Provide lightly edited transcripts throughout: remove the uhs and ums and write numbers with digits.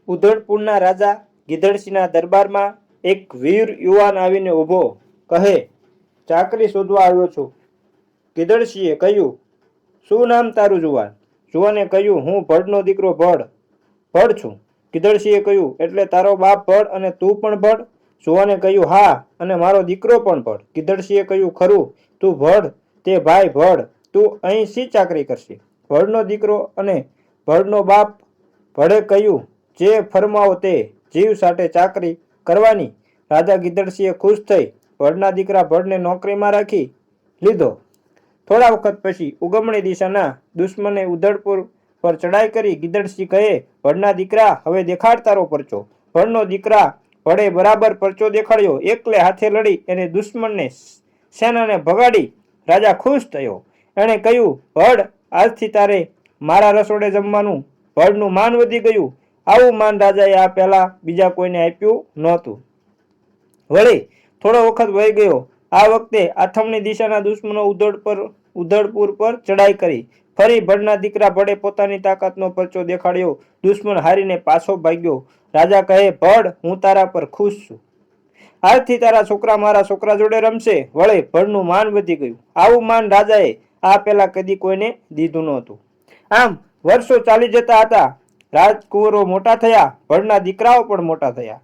ઉધડપુરના રાજા ગીધડસિંહના દરબારમાં એક વીર યુવાન આવીને ઊભો, કહે, ચાકરી શોધવા આવ્યો છું. ગીધડસિંહે કહ્યું, શું નામ તારું જુવાન? જુવાને કહ્યું, હું ભડનો દીકરો ભડ. ભડ છું. ગીધડસિંહે કહ્યું, એટલે તારો બાપ ભડ અને તું પણ ભડ? જુવાને કહ્યું, હા, અને મારો દીકરો પણ ભડ. ગીધડસિંહે કહ્યું, ખરું, તું ભડ, તે ભાઈ ભડ, તું અહીં શી ચાકરી કરશે? ભડનો દીકરો અને ભડનો બાપ ભડે કહ્યું, જે ફરમાવો તે, જીવ સાટે ચાકરી કરવાની. રાજા ગીધડસિંહે ખુશ થઈ ભડના દીકરા ભડને નોકરીમાં રાખી લીધો. થોડા વખત પછી ઉગમણી દિશાના દુશ્મને ઉધડપુર પર ચડાઈ કરી. ગીધડસિંહ કહે, ભડના દીકરા, હવે દેખાડ તારો પરચો. ભડનો દીકરા ભડે બરાબર પરચો દેખાડ્યો. એકલે હાથે લડી એને દુશ્મનને સેનાને ભગાડી રાજા ખુશ થયો. એણે કહ્યું, ભડ, આજથી તારે મારા રસોડે જમવાનું. ભડનું માન વધી ગયું. આવું માન રાજાએ આ પહેલા બીજા કોઈને આપ્યું નહોતું. વળી થોડો વખત વહી ગયો. આ વખતે આથમણી દિશાના દુશ્મનો ઉધડપુર પર ચડાઈ કરી. ફરી ભડના દીકરા ભડે પોતાની તાકાતનો પરચો દેખાડ્યો. દુશ્મન હારીને પાછો ભાગ્યો. રાજા કહે, ભડ, હું તારા પર ખુશ છું. આજથી તારા છોકરા મારા છોકરા જોડે રમશે. વળે ભડનું માન વધી ગયું. આવું માન રાજાએ આ પહેલા કદી કોઈને દીધું નહોતું. આમ વર્ષો ચાલી જતા હતા. રાજકુંવરો મોટા થયા, ભડના દીકરાઓ પણ મોટા થયા.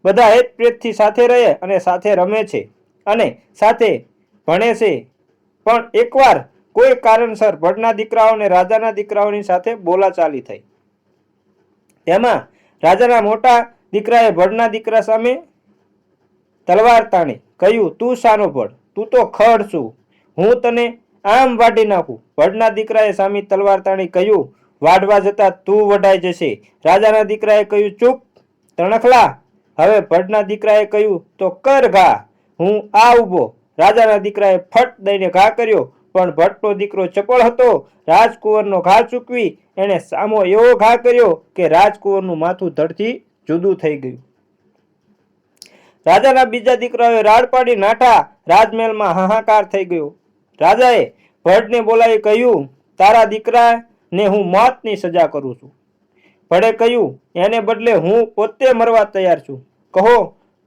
બધા હેત પ્રેતથી સાથે રહે અને સાથે રમે છે અને સાથે ભણે છે. પણ એકવાર કોઈ કારણસર ભડના દીકરાઓને રાજાના દીકરાઓની સાથે બોલાચાલી થઈ. તેમાં રાજાના મોટા દીકરાએ ભડના દીકરા સામે તલવાર તાણી. કહ્યું, તું શાનો ભડ? તું તો ખડ છું, હું તને આમ વાઢી નાખું. ભડના દીકરાએ સામે તલવાર તાણી કહ્યું, વાઢવા જતા તું વઢાઈ જશે. રાજાના દીકરાએ કહ્યું, ચૂપ તણખલા. હવે ભડના દીકરાએ કહ્યું, તો કર ઘા, હું આ ઊભો. રાજાના દીકરાએ ફટ દઈને ઘા કર્યો. પણ ભડનો દીકરો ચપળ હતો. રાજકુંવરનો ઘા ચૂકવી એણે સામો એવો ઘા કર્યો કે રાજકુંવરનું માથું ધડથી જુદું થઈ ગયું. રાજાના બીજા દીકરાએ રાડ પાડી નાઠા. રાજમહેલમાં હાહાકાર થઈ ગયો. રાજાએ ભડને બોલાવી કહ્યું, તારા દીકરાને હું મોતની સજા કરું છું. ભડે કહ્યું, એને બદલે હું પોતે મરવા તૈયાર છું. કહો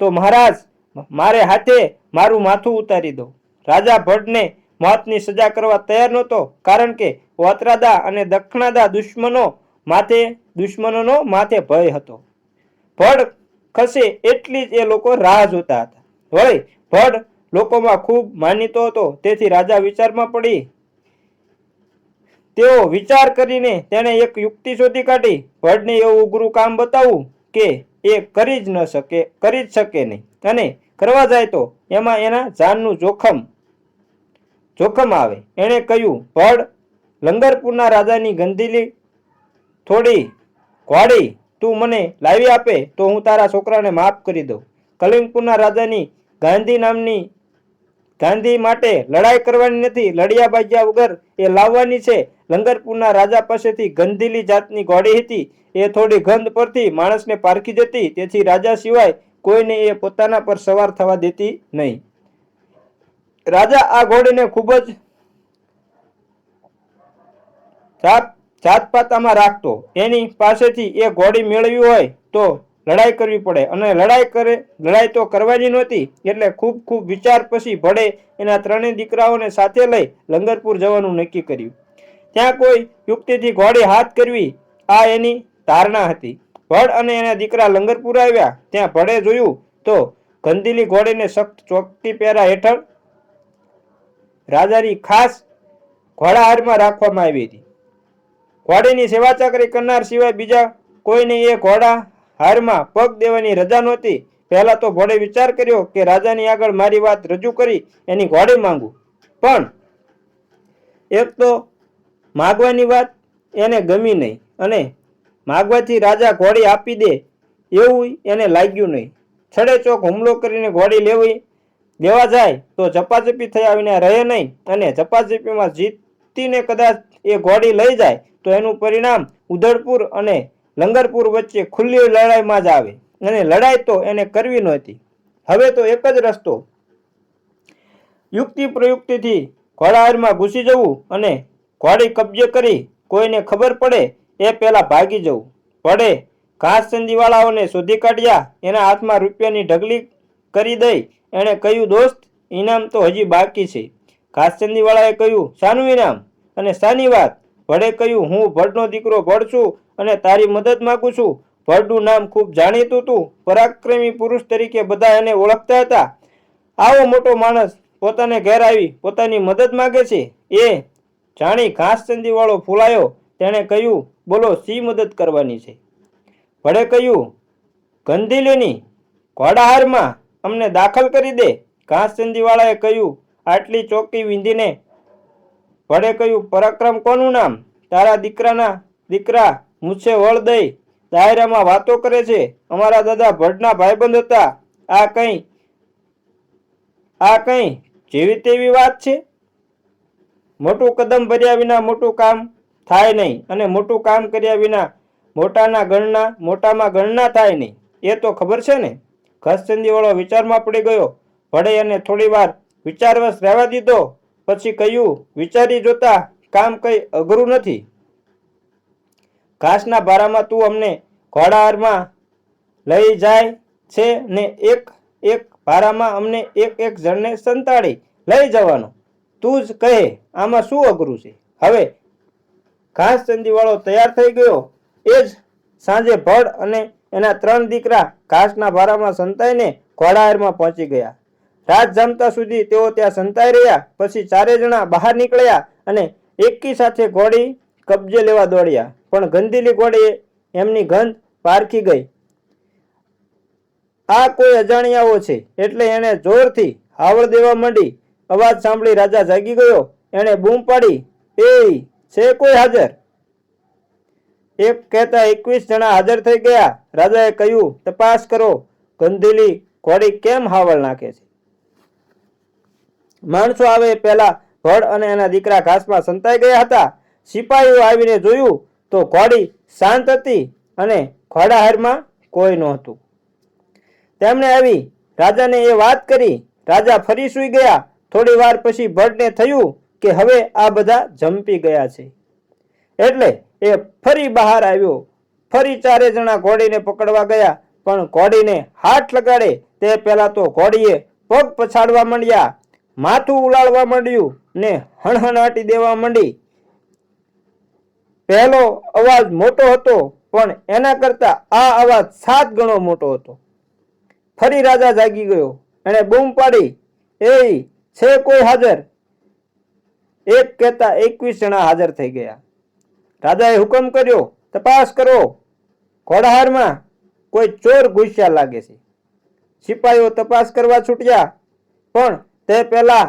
તો મહારાજ, મારે હાથે મારું માથું ઉતારી દો. રાજા ભડને મોતની સજા કરવા તૈયાર નહોતો, કારણ કે ઓતરાદા અને દખણાદા દુશ્મનોનો માથે ભય હતો. ભડ ખસે એટલી જ એ લોકો રાહ જોતા હતા. વળી ભડ લોકોમાં ખૂબ માનીતો હતો. તેથી રાજા વિચારમાં પડી. તેઓ વિચાર કરીને તેણે એક યુક્તિ શોધી કાઢી. ભડને એવું ઉગ્રું કામ બતાવવું કે એ કરી જ શકે નહીં, અને કરવા જાય તો એમાં એના જાનનું જોખમ આવે. એણે કહ્યું, ભડ, લંગરપુરના રાજાની ગંધીલી થોડી ઘોડી તું મને લાવી આપે તો હું તારા છોકરાને માફ કરી દઉં. કલિંગપુરના રાજાની ગાંધી માટે લડાઈ કરવાની નથી, લડ્યા બાજ્યા વગર એ લાવવાની છે. લંગરપુરના રાજા પાસેથી ગંધીલી જાતની ઘોડી હતી. એ થોડી ગંધ પરથી માણસને પારખી જતી. તેથી રાજા સિવાય કોઈને એ પોતાના પર સવાર થવા દેતી નહીં. રાજા આ ઘોડીને ખૂબ જ જાતપાતામાં રાખતો. એની પાસેથી એ ઘોડી મેળવી હોય તો લડાઈ કરવી પડે, અને લડાઈ તો કરવાની નહોતી. એટલે ખૂબ વિચાર પછી ભડે એના ત્રણેય દીકરાઓને સાથે લઈ લંગરપુર જવાનું નક્કી કર્યું. ત્યાં કોઈ યુક્તિથી ઘોડી હાથ કરવી, આ એની ધારણા હતી. ભડ અને એના દીકરા લંગરપુર આવ્યા. ત્યાં ભડે જોયું તો ગંધીલી ઘોડીને સખ્ત ચોકટી પહેરા હેઠળ રાજાની ખાસ ઘોડાહારમાં રાખવામાં આવી હતી. ઘોડીની સેવા ચાકરી કરનાર સિવાય બીજા કોઈને એ ઘોડા હારમાં પગ દેવાની રજા નહોતી. પહેલા તો ભડે વિચાર કર્યો કે રાજાની આગળ મારી વાત રજૂ કરી એની ઘોડી માંગુ. પણ એક તો માગવાની વાત એને ગમી નહીં, અને માગવાથી રાજા ઘોડી આપી દે એવું એને લાગ્યું નહીં. છડે ચોક હુમલો કરીને ઘોડી લેવા જાય તો ઝપાઝપી થયા વિના રહે નહીં, અને ઝપાઝપીમાં જીતીને કદાચ એ ઘોડી લઈ જાય તો એનું પરિણામ ઉધડપુર અને લંગરપુર વચ્ચે ખુલ્લી લડાઈમાં જ આવે, અને લડાઈ તો એને કરવી નહોતી. હવે તો એક જ રસ્તો, યુક્તિ પ્રયુક્તિથી ઘોડાહારમાં ઘૂસી જવું અને ઘોડી કબજે કરી કોઈને ખબર પડે એ પહેલા ભાગી જવું. ભડે ઘાસચંદીવાળાઓને શોધી કાઢ્યા. એના હાથમાં રૂપિયાની ઢગલી કરી દઈ એણે કહ્યું, દોસ્ત, ઇનામ તો હજી બાકી છે. ઘાસચંદીવાળાએ કહ્યું, શાનું ઇનામ અને શાની વાત? ભડે કહ્યું, હું ભડનો દીકરો ભડ છું અને તારી મદદ માગું છું. ભડનું નામ ખૂબ જાણીતું હતું. પરાક્રમી પુરુષ તરીકે બધા એને ઓળખતા હતા. આવો મોટો માણસ પોતાને ઘેર આવી પોતાની મદદ માગે છે. એ જાણી ઘાસચંદીવાળો ફૂલાયો. તેણે કહ્યું, બોલો, શી મદદ કરવાની છે? ભડે કહ્યું, ગંધીલીની ઘોડાહારમાં અમને દાખલ કરી દે. ઘાસચંદીવાળાએ કહ્યું, આટલી ચોકી વીંધીને? ભડે કહ્યું, પરાક્રમ કોનું નામ? તારા દીકરા મુછે વળ દઈ દાયરામાં વાતો કરે છે. અમારા દાદા ભડના ભાઈબંધ હતા. આ કઈ જેવી તેવી વાત છે? મોટું કદમ ભર્યા વિના મોટું કામ થાય નહીં અને મોટું કામ કર્યા વિના મોટામાં ગણના થાય નહીં. એ તો ખબર છે ને? ઘાસચંદીવાળો વિચારમાં પડી ગયો. ભડે એને થોડી વાર વિચારવશ રહેવા દીધો. પછી કહ્યું, વિચારી જોતા કામ કઈ અઘરું નથી. ઘાસના ભારામાં તું અમને ઘોડાહારમાં લઈ જાય છે ને એક ભારામાં અમને એક જણને સંતાડી લઈ જવાનો. તું જ કહે, આમાં શું અઘરું છે? હવે ઘાસચંદીવાળો તૈયાર થઈ ગયો. એ જ સાંજે ભડ અને એના 3 દીકરા ઘાસના ભારામાં સંતાઈને ઘોડાહારમાં પહોંચી ગયા. રાત જામતા સુધી તેઓ ત્યાં સંતાઈ રહ્યા. પછી 4 જણા બહાર નીકળ્યા અને એકી સાથે ઘોડી કબજે લેવા દોડ્યા. પણ ગંધીલી ઘોડીએ એમની ગંધ પારખી ગઈ. આ કોઈ અજાણ્યાઓ છે એટલે એણે જોરથી હાવળ દેવા માંડી. અવાજ સાંભળી રાજા જાગી ગયો. એણે બૂમ પાડી, એ છે કોઈ હાજર? એક કહેતા 21 જણા હાજર થઈ ગયા. રાજાએ કહ્યું, તપાસ કરો, ગંધીલી ઘોડી કેમ હાવળ નાખે છે? માણસો આવે પહેલા ભડ અને એના દીકરા ઘાસમાં સંતાઈ ગયા હતા. સિપાહીઓ આવીને જોયું તો ઘોડી શાંત હતી અને ઘોડાહારમાં કોઈ નહોતું. તેમણે આવી રાજાને એ વાત કરી. રાજા ફરી સૂઈ ગયા. થોડી વાર પછી ભડને થયું કે હવે આ બધા જંપી ગયા છે. એટલે એ ફરી બહાર આવ્યો. ફરી 4 જણા ઘોડીને પકડવા ગયા. પણ ઘોડીને હાથ લગાડે તે પહેલા તો ઘોડીએ પગ પછાડવા માંડ્યા, માથું ઉલાળવા માંડ્યું ને હણહણાટી દેવા માંડી. પહેલો અવાજ મોટો હતો પણ એના કરતા આ અવાજ 7 ગણો મોટો હતો. ફરી રાજા જાગી ગયો. એણે બૂમ પાડી, એ છે કોઈ હાજર? એક કહેતા 21 જણા હાજર થઈ ગયા. રાજાએ હુકમ કર્યો, તપાસ કરો, ઘોડાહારમાં કોઈ ચોર ઘૂસ્યા લાગે છે. સિપાહીઓ તપાસ કરવા છૂટ્યા. પણ તે પહેલા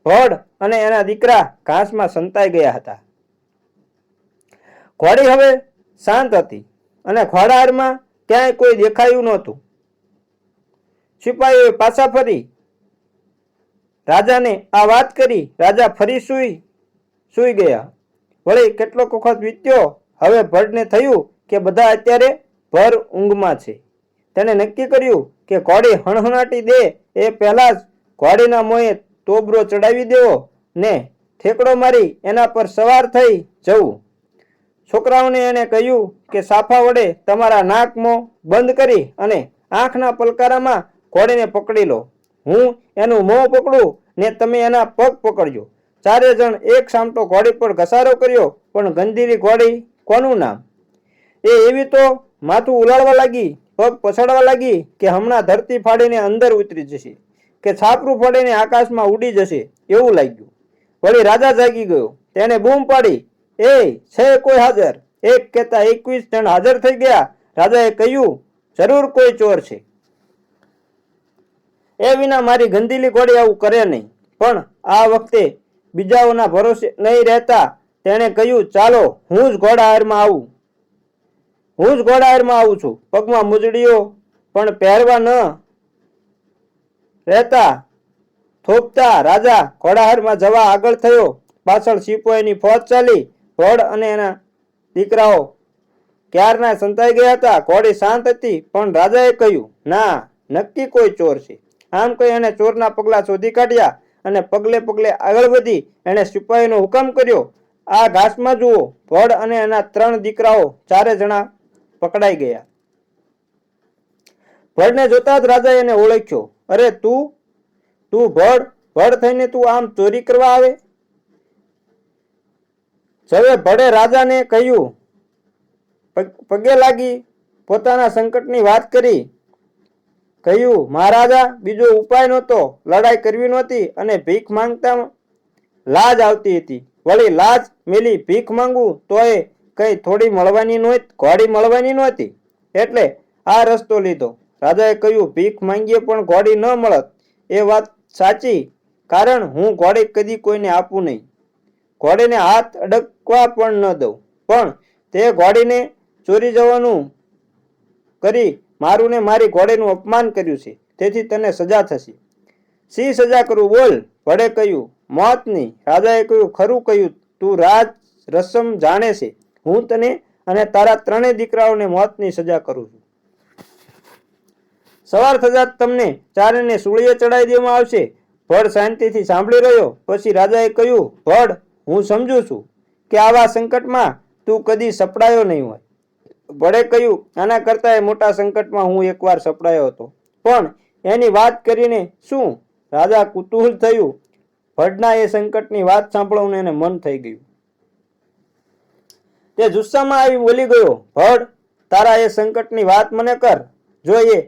ભડ અને એના દીકરા ઘાસમાં સંતાઈ ગયા હતા. ઘોડી હવે શાંત હતી અને ઘોડાહારમાં ક્યાંય કોઈ દેખાયું નહોતું. સિપાહીઓએ પાછા ફરી રાજાને આ વાત કરી. રાજા ફરી સૂઈ ગયા. વળી કેટલોક વખત વીત્યો. હવે ભડને થયું કે બધા અત્યારે ભર ઊંઘમાં છે. તેણે નક્કી કર્યું કે ઘોડી હણહણાટી દે એ પહેલા જ ઘોડીના મોંએ તોબરો ચડાવી દેવો ને ઠેકડો મારી એના પર સવાર થઈ જવું. છોકરાઓને એણે કહ્યું કે સાફા વડે તમારા નાક મોં બંધ કરી અને આંખના પલકારામાં ઘોડીને પકડી લો. હું એનું મોં પકડું ને તમે એના પગ પકડજો. 4 જણ એક સામટો ઘોડી પર ઘસારો કર્યો. પણ ગંધીલી ઘોડી કોનું નામ? એ એવી તો માથું ઉલાળવા લાગી, પગ પછાડવા લાગી કે હમણાં ધરતી ફાડીને અંદર ઉતરી જશે કે છાપરું ફાડીને આકાશમાં ઉડી જશે એવું લાગ્યું. વળી રાજા જાગી ગયો. તેણે બૂમ પાડી, એ છે કોઈ હાજર? એક કહેતા 21 જણ હાજર થઈ ગયા. રાજાએ કહ્યું, જરૂર કોઈ ચોર છે. એ વિના મારી ગંધીલી ઘોડી આવું કરે નહીં. પણ આ વખતે બીજાઓના ભરોસે નહીં રહેતા તેણે કહ્યું, ચાલો, હું જ ઘોડાહારમાં આવું છું. પગમાં મુજડીઓ પણ પહેરવા ન રહેતા થોપતા રાજા ઘોડાહારમાં જવા આગળ થયો. પાછળ સિપાહીની ફોજ ચાલી. ભડ અને એના દીકરાઓ ક્યારના સંતાઈ ગયા હતા. ઘોડી શાંત હતી. પણ રાજાએ કહ્યું, ના, નક્કી કોઈ ચોર છે. આમ કહી એને ચોરના પગલા શોધી કાઢ્યા અને પગલે પગલે આગળ વધી એણે સિપાહીનો હુકમ કર્યો, આ ઘાસમાં જુઓ. ભડ અને એના 3 દીકરાઓ 4 જણા પકડાઈ ગયા. ભડને જોતા જ રાજાએ એને ઓળખ્યો. અરે તું ભડ થઈને તું આમ ચોરી કરવા આવે? હવે ભડે રાજાને કહ્યું, પગે લાગી પોતાના સંકટની વાત કરી. કહ્યું, મહારાજા, બીજો ઉપાય નહોતો, લડાઈ કરવી નહોતી અને ભીખ માંગતા લાજ આવતી હતી. વળી લાજ મેલી ભીખ માંગવું તોય કઈ થોડી મળવાની નહોતી, ઘોડી મળવાની નહોતી. એટલે આ રસ્તો લીધો. રાજાએ કહ્યું, ભીખ માંગીએ પણ ઘોડી ન મળત એ વાત સાચી, કારણ હું ઘોડી કદી કોઈને આપું નહીં. ઘોડીને હાથ અડકવા પણ ન દઉં. પણ તે ઘોડીને ચોરી જવાનું કરી મારું ને મારી ઘોડીનું અપમાન કર્યું છે, તેથી તને સજા થશે. શી સજા કરું બોલ? ભડે કહ્યું, મોતની. રાજાએ કહ્યું, ખરું કહ્યું, તું રાજ રસમ જાણે છે. હું તને અને તારા ત્રણેય દીકરાઓને મોતની સજા કરું છું. સવાર થતા તમને ચારેને સૂળીએ ચડાવી દેવામાં આવશે. ભડ શાંતિથી સાંભળી રહ્યો. પછી રાજાએ કહ્યું, ભડ, હું સમજુ છું કે આવા સંકટમાં તું કદી સપડાયો નહીં હોય. ભડે કહ્યું, આના કરતા મોટા સંકટમાં હું એકવાર સપડાયો હતો, પણ એની વાત કરીને શું? રાજા કુતૂહલ થયું. ભડના એ સંકટની વાત સાંભળવું એને મન થઈ ગયું. તે જુસ્સામાં આવી બોલી ગયો, ભડ, તારા એ સંકટની વાત મને કર. જો એ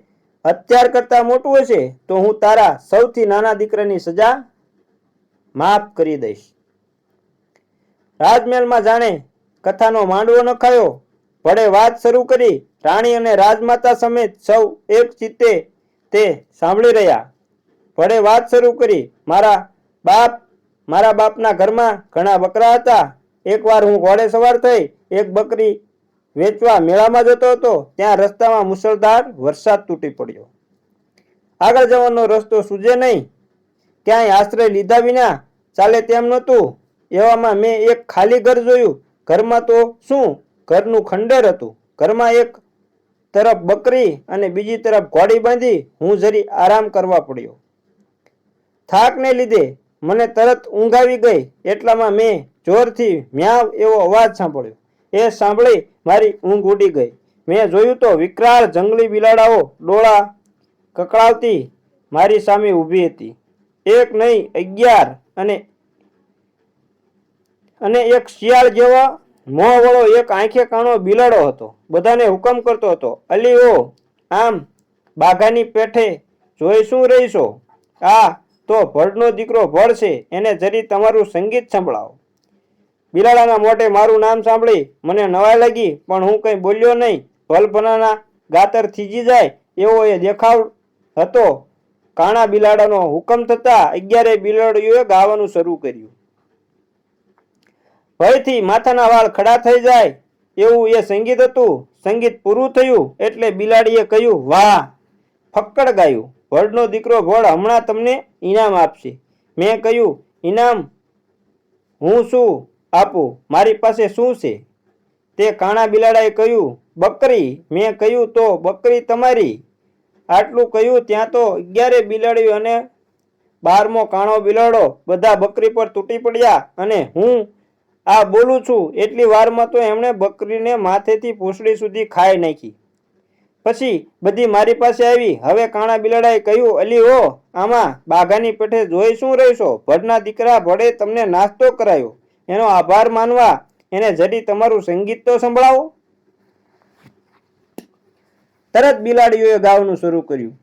હત્યાર કરતા મોટું હશે તો હું તારા સૌથી નાના દીકરાની સજા માફ કરી દઈશ. રાજમહેલમાં જાણે કથાનો માંડવો નખાયો. ભડે વાત શરૂ કરી. રાણી અને રાજમાતા સમેત સૌ એક ચિત્તે તે સાંભળી રહ્યા. ભડે વાત શરૂ કરી. મારા બાપના ઘરમાં ઘણા બકરા હતા. એકવાર હું ઘોડે સવાર થઈ એક બકરી વેચવા મેળામાં જતો હતો. ત્યાં રસ્તામાં મુશળધાર વરસાદ તૂટી પડ્યો. આગળ જવાનો રસ્તો સૂજે નહીં. ક્યાંય આશ્રય લીધા વિના ચાલે તેમ નહોતું. એવામાં મેં એક ખાલી ઘર જોયું. ઘરમાં તો શું, ઘરનું ખંડેર હતું. ઘરમાં એક તરફ બકરી અને બીજી તરફ ઘોડી બાંધી હું જરી આરામ કરવા પડ્યો. થાકને લીધે મને તરત ઊંઘ આવી ગઈ. એટલામાં મેં જોરથી મ્યાવ એવો અવાજ સાંભળ્યો. એ સાંભળી મારી ઊંઘ ઉડી ગઈ. મેં જોયું તો વિકરાળ જંગલી બિલાડાઓ ડોળા કકળાવતી મારી સામે ઊભી હતી. એક નહીં 11 અને એક શિયાળ જેવો મોંવાળો એક આંખે કાણો બિલાડો હતો. બધાને હુકમ કરતો હતો, અલી ઓ, આમ બાઘાની પેઠે જોઈ શું રહીશો? આ તો ભડનો દીકરો ભડ છે, એને જરી તમારું સંગીત સંભળાવો. બિલાડાના મોઢે મારું નામ સાંભળી મને નવાઈ લાગી, પણ હું કંઈ બોલ્યો નહીં. ભલભલાના ગાતર થીજી જાય એવો એ દેખાવ હતો. કાણા બિલાડાનો હુકમ થતા 11 બિલાડીઓએ ગાવાનું શરૂ કર્યું. ભયથી માથાના વાળ ખડા થઈ જાય એવું એ સંગીત હતું. સંગીત પૂરું થયું એટલે બિલાડીએ કહ્યું, વાહ, ફક્કડ ગાયું. ભડનો દીકરો ભડ હમણાં તમને ઇનામ આપશે. મેં કહ્યું, ઇનામ હું શું આપું? મારી પાસે શું છે? તે કાણા બિલાડાએ કહ્યું, બકરી. મેં કહ્યું, તો બકરી તમારી. આટલું કહ્યું ત્યાં તો 11 બિલાડીઓ અને 12મો કાણો બિલાડો બધા બકરી પર તૂટી પડ્યા અને હું આ બોલું છું એટલી વારમાં તો એમણે બકરીને માથેથી પૂંછડી સુધી ખાઈ નાખી. પછી બધી મારી પાસે આવી. હવે કાણા બિલાડાએ કહ્યું, અલી ઓ, આમાં બાઘાની પેઠે જોઈ શું રહીશો? ભડના દીકરા ભડે તમને નાસ્તો કરાયો, એનો આભાર માનવા એને જડી તમારું સંગીત તો સંભળાવો. તરત બિલાડીઓએ ગાવાનું શરૂ કર્યું.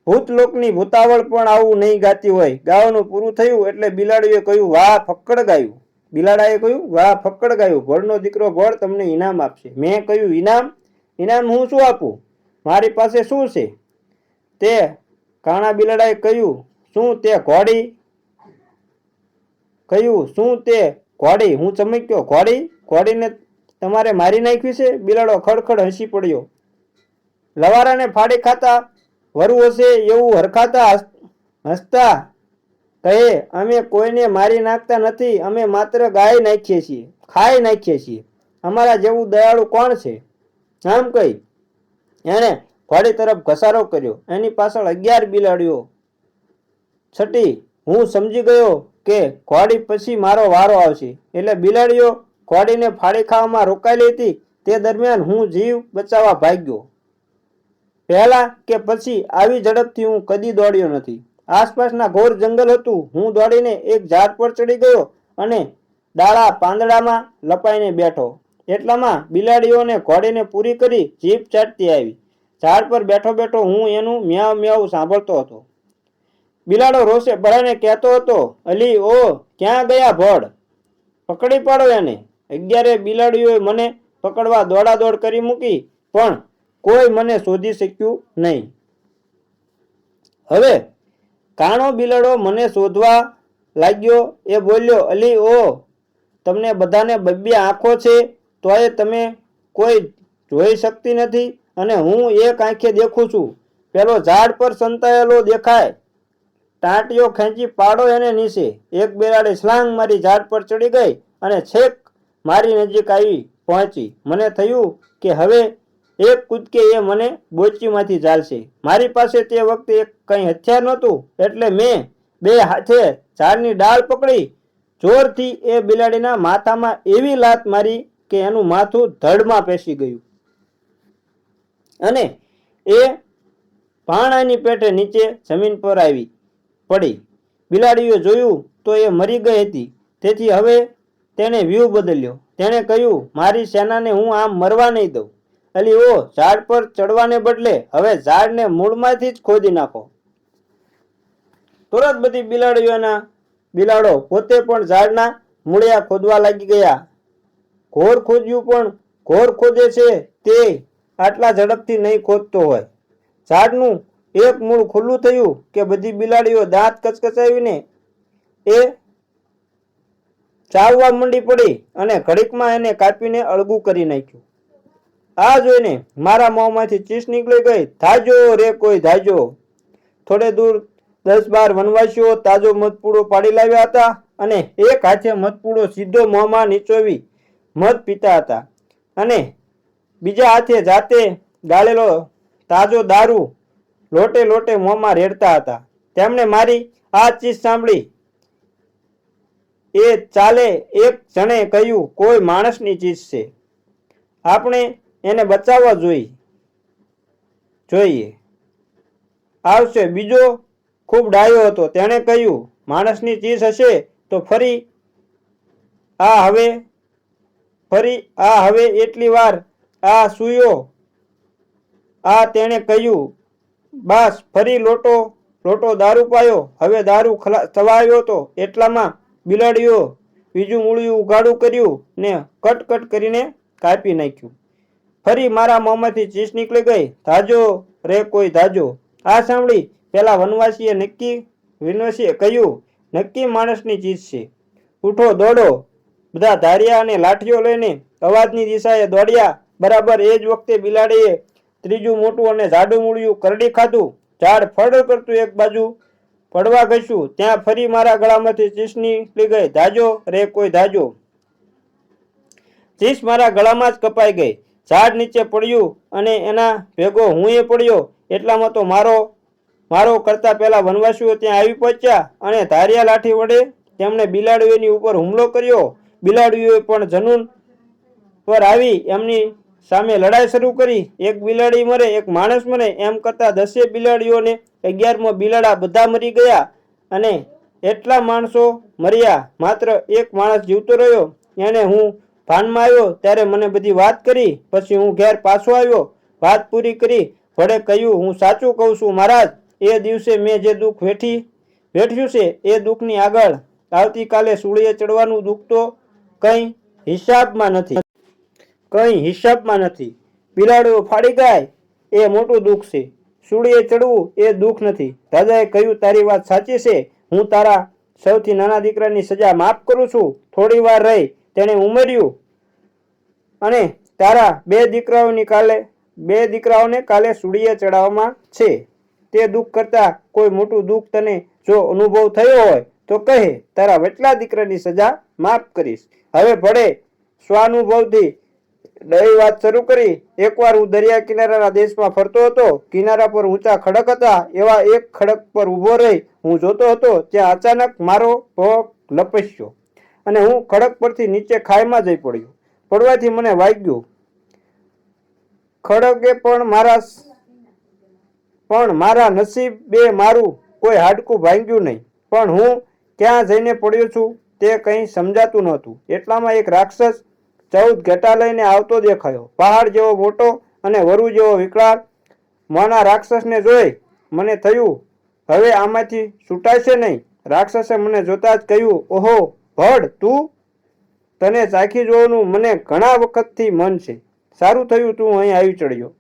ભૂતલોકની ભૂતાવળ પણ આવું નહીં ગાતી હોય. ગાવાનું પૂરું થયું એટલે બિલાડીએ કહ્યું, વાહ, ફક્કડ ગાયું. બિલાડાએ કહ્યું, વાહ, ફક્કડ ગાયું. ભડનો દીકરો ભડ તમને ઇનામ આપશે. મેં કહ્યું, ઇનામ? ઇનામ હું શું આપું? મારી પાસે શું છે? તે કાણા બિલાડાએ કહ્યું, શું તે ઘોડી? કહ્યું, શું તે ઘોડી? હું ચમક્યો, ઘોડી? ઘોડીને તમારે મારી નાખ્યું છે? બિલાડો ખડખડ હસી પડ્યો. લવારાને ફાડી ખાતા વરુ હશે એવું હરખાતા હસતા કહે, અમે કોઈને મારી નાખતા નથી, અમે માત્ર ગાય નાખીએ છીએ, ખાઈ નાખીએ છીએ. અમારા જેવું દયાળુ કોણ છે? આમ કહી એણે ઘોડી તરફ ઘસારો કર્યો. એની પાછળ 11 બિલાડીઓ છટી. હું સમજી ગયો કે ઘોડી પછી મારો વારો આવશે, એટલે બિલાડીઓ ઘોડીને ફાડી ખાવામાં રોકાયેલી હતી. તે દરમિયાન હું જીવ બચાવવા ભાગ્યો. પહેલા કે પછી આવી ઝડપથી હું કદી દોડ્યો નથી. આસપાસના ઘોર જંગલ હતું. હું દોડીને એક ઝાડ પર ચડી ગયો અને ડાળા પાંદડામાં લપાઈને બેઠો. એટલામાં બિલાડીઓને ઘોડીને પૂરી કરી જીભ ચાટતી આવી. ઝાડ પર બેઠો બેઠો હું એનું મ્યાઉ મ્યાઉ સાંભળતો હતો. બિલાડો રોષે ભરાઈને કહેતો હતો, અલી ઓ ક્યાં ગયા ભડ, પકડી પાડો એને. 11 બિલાડીઓએ મને પકડવા દોડાદોડ કરી મૂકી, પણ કોઈ મને શોધી શક્યું નહીં. હવે કાણો બિલાડો મને શોધવા લાગ્યો. એ બોલ્યો, અલી ઓ તમને બધાને બબ્બે આંખો છે, તોય તમે કોઈ જોઈ શકતી નથી અને હું એક આંખે દેખું છું. પેલો ઝાડ પર સંતાયેલો દેખાય, ટાંટીઓ ખેંચી પાડો એને નીચે. એક બિલાડી છલાંગ મારી ઝાડ પર ચડી ગઈ અને છેક મારી નજીક આવી પહોંચી. મને થયું કે હવે એક કૂદકે એ મને બોચીમાંથી ઝાલશે. મારી પાસે તે વખતે કંઈ હથિયાર નહોતું, એટલે મેં બે હાથે ઝાડની ડાળ પકડી જોરથી એ બિલાડીના માથામાં એવી લાત મારી કે એનું માથું ધડમાં પેસી ગયું અને એ ભાણાની પેટે નીચે જમીન પર આવી પડી. બિલાડીએ જોયું તો એ મરી ગઈ હતી. તેથી હવે તેણે વ્યૂહ બદલ્યો. તેણે કહ્યું, મારી સેનાને હું આમ મરવા નહીં દઉં. અલી ઓ ઝાડ પર ચડવાને બદલે હવે ઝાડને મૂળમાંથી જ ખોદી નાખો. તુરંત બધી બિલાડો પોતે પણ ઝાડના મૂળિયા ખોદવા લાગી ગયા. ઘોર ખોદ્યું, પણ ઘોર ખોદે છે તે આટલા ઝડપથી નહીં ખોદતો હોય. ઝાડનું એક મૂળ ખુલ્લું થયું કે બધી બિલાડીઓ દાંત કચકચાવીને એ ચાવવા મંડી પડી અને ઘડીકમાં એને કાપીને અળગું કરી નાખ્યું. આ જોઈને મારા મોંમાંથી ચીસ નીકળી ગઈ. ધાજો રે કોઈ ધાજો. થોડે દૂર 10-12 વનવાસીઓ તાજો મધપૂડો પાડી લાવ્યા હતા અને એક હાથે મધપૂડો સીધો મોંમાં નીચોવી મધ પીતા હતા અને બીજા હાથે જાતે ગાળેલો તાજો દારૂ લોટે લોટે મોંમાં રેડતા હતા. તેમણે મારી આ ચીજ સાંભળી એ ચાલે એક જણે કહ્યું, કોઈ માણસની ચીજ છે, આપણે એને બચાવવા જોઈએ આવશે. બીજો ખૂબ ડાયો હતો. તેણે કહ્યું, માણસની ચીજ હશે તો ફરી આ હવે એટલી વાર આ સૂયો. આ તેણે કહ્યું, બાસ ફરી લોટો દારૂ પાયો. હવે દારૂ થવાયો હતો. એટલામાં બિલાડીઓ બીજું મૂળિયું ઉઘાડું કર્યું ને કટ કરીને કાપી નાખ્યું. ફરી મારા મોંમાંથી ચીસ નીકળી ગઈ. ધાજો રે કોઈ ધાજો. આ સાંભળી પેલા વનવાસીએ કહ્યું, નક્કી માણસની ચીજ છે, ઉઠો દોડો. બધા ધારિયા અને લાઠીઓ લઈને અવાજની દિશાએ દોડ્યા. બરાબર એ જ વખતે બિલાડીએ ત્રીજું મોટું અને જાડું મૂળિયું કરડી ખાધું. ઝાડ ફળ કરતું એક બાજુ પડવા ઘસ્યું. ત્યાં ફરી મારા ગળામાંથી ચીસ નીકળી ગઈ. ધાજો રે કોઈ ધાજો. ચીસ મારા ગળામાં જ કપાઈ ગઈ. ઝાડ નીચે પડ્યું અને એના ભેગો હું એ પડ્યો. એટલામાં તો મારો કરતા પહેલા વનવાસીઓ ત્યાં આવી પહોંચ્યા અને ધારિયા લાઠી વડે તેમણે બિલાડીઓની ઉપર હુમલો કર્યો. બિલાડીઓએ પણ જનૂન પર આવી એમની સામે લડાઈ શરૂ કરી. એક બિલાડી મરે, એક માણસ મરે, એમ કરતા 10 બિલાડીઓને 11મો બિલાડા બધા મરી ગયા અને એટલા માણસો મર્યા. માત્ર એક માણસ જીવતો રહ્યો. એને હું ભાનમાં આવ્યો ત્યારે મને બધી વાત કરી. પછી હું ઘેર પાછો આવ્યો. વાત પૂરી કરી વડે કહ્યું, હું સાચું કહું છું મહારાજ, એ દિવસે મેં જે દુઃખ વેઠ્યું છે એ દુઃખની આગળ આવતીકાલે સૂળીએ ચડવાનું દુઃખ તો કંઈ હિસાબમાં નથી. બિલાડીઓ ફાડી જાય એ મોટું દુઃખ છે, સૂળીએ ચડવું એ દુઃખ નથી. રાજાએ કહ્યું, તારી વાત સાચી છે. હું તારા સૌથી નાના દીકરાની સજા માફ કરું છું. થોડી વાર રહી તેણે ઉમેર્યું, અને તારા બે દીકરાઓને કાલે સૂળીએ ચડાવવામાં છે. તે દુઃખ કરતા કોઈ મોટું દુઃખ તને જો અનુભવ થયો હોય તો કહે, તારા વચલા દીકરાની સજા માફ કરીશ. હવે ભળે સ્વાનુભવથી દઈ વાત શરૂ કરી. એકવાર હું દરિયા કિનારાના દેશમાં ફરતો હતો. કિનારા પર ઊંચા ખડક હતા. એવા એક ખડક પર ઊભો રહી હું જોતો હતો. ત્યાં અચાનક મારો પગ લપસ્યો અને હું ખડક પરથી નીચે ખાઈમાં જઈ પડ્યો. પડવાથી મને વાગ્યું. ખડકે પણ મારા પણ મારા નસીબે મારું કોઈ હાડકું ભાંગ્યું નહીં. પણ હું ક્યાં જઈને પડ્યો છું તે કંઈ સમજાતું નહોતું. એટલામાં એક રાક્ષસ 14 ઘેટા લઈને આવતો દેખાયો. પહાડ જેવો મોટો અને વરુ જેવો વિકરાળ. મોના રાક્ષસને જોઈ મને થયું હવે આમાંથી છૂટાશે નહીં. રાક્ષસે મને જોતા જ કહ્યું, ઓહો ભડ, તું? તને ચાખી જોવાનું મને ઘણા વખતથી મન છે. સારું થયું તું અહીં આવી ચડ્યો.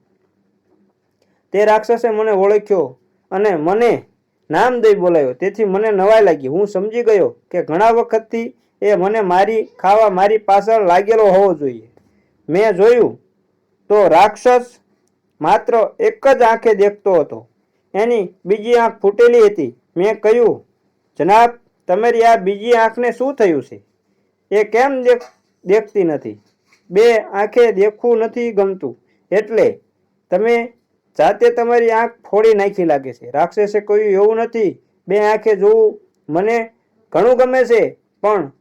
તે રાક્ષસે મને ઓળખ્યો અને મને નામ દઈ બોલાવ્યો. તેથી મને નવાઈ લાગી. હું સમજી ગયો કે ઘણા વખતથી એ મને મારી ખાવા મારી પાછળ લાગેલો હોવો જોઈએ. મેં જોયું તો રાક્ષસ માત્ર એક જ આંખે દેખતો હતો. એની બીજી આંખ ફૂટેલી હતી. મેં કહ્યું, જનાબ, તમારી આ બીજી આંખને શું થયું છે? એ કેમ દેખતી નથી? બે આંખે દેખવું નથી ગમતું એટલે તમે જાતે તમારી આંખ ફોડી નાખી લાગે છે. રાક્ષસે કહ્યું, એવું નથી. બે આંખે જોવું મને ઘણું ગમે છે, પણ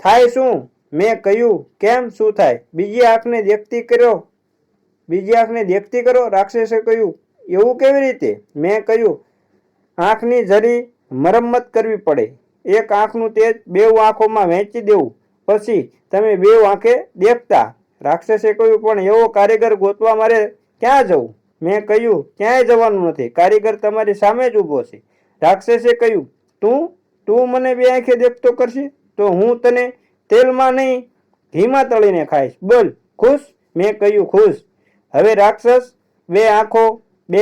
થાય શું? મેં કહ્યું, કેમ, શું થાય? બીજી આંખને દેખતી કરો. રાક્ષસે કહ્યું, એવું કેવી રીતે? મેં કહ્યું, આંખની જરી મરમ્મત કરવી પડે. એક આંખનું તેજ બેઉ આંખોમાં વહેંચી દેવું, પછી તમે બેઉ આંખે દેખતા. રાક્ષસે કહ્યું, પણ એવો કારીગર ગોતવા મારે ક્યાં જવું? મેં કહ્યું, ક્યાંય જવાનું નથી. કારીગર તમારી સામે જ ઊભો છે. રાક્ષસે કહ્યું, તું મને બે આંખે દેખતો કરશે તો હું તને તેલમાં નહીં ઘીમાં તળીને ખાઈશ. બોલ, ખુશ? મેં કહ્યું, ખુશ. હવે રાક્ષસ બે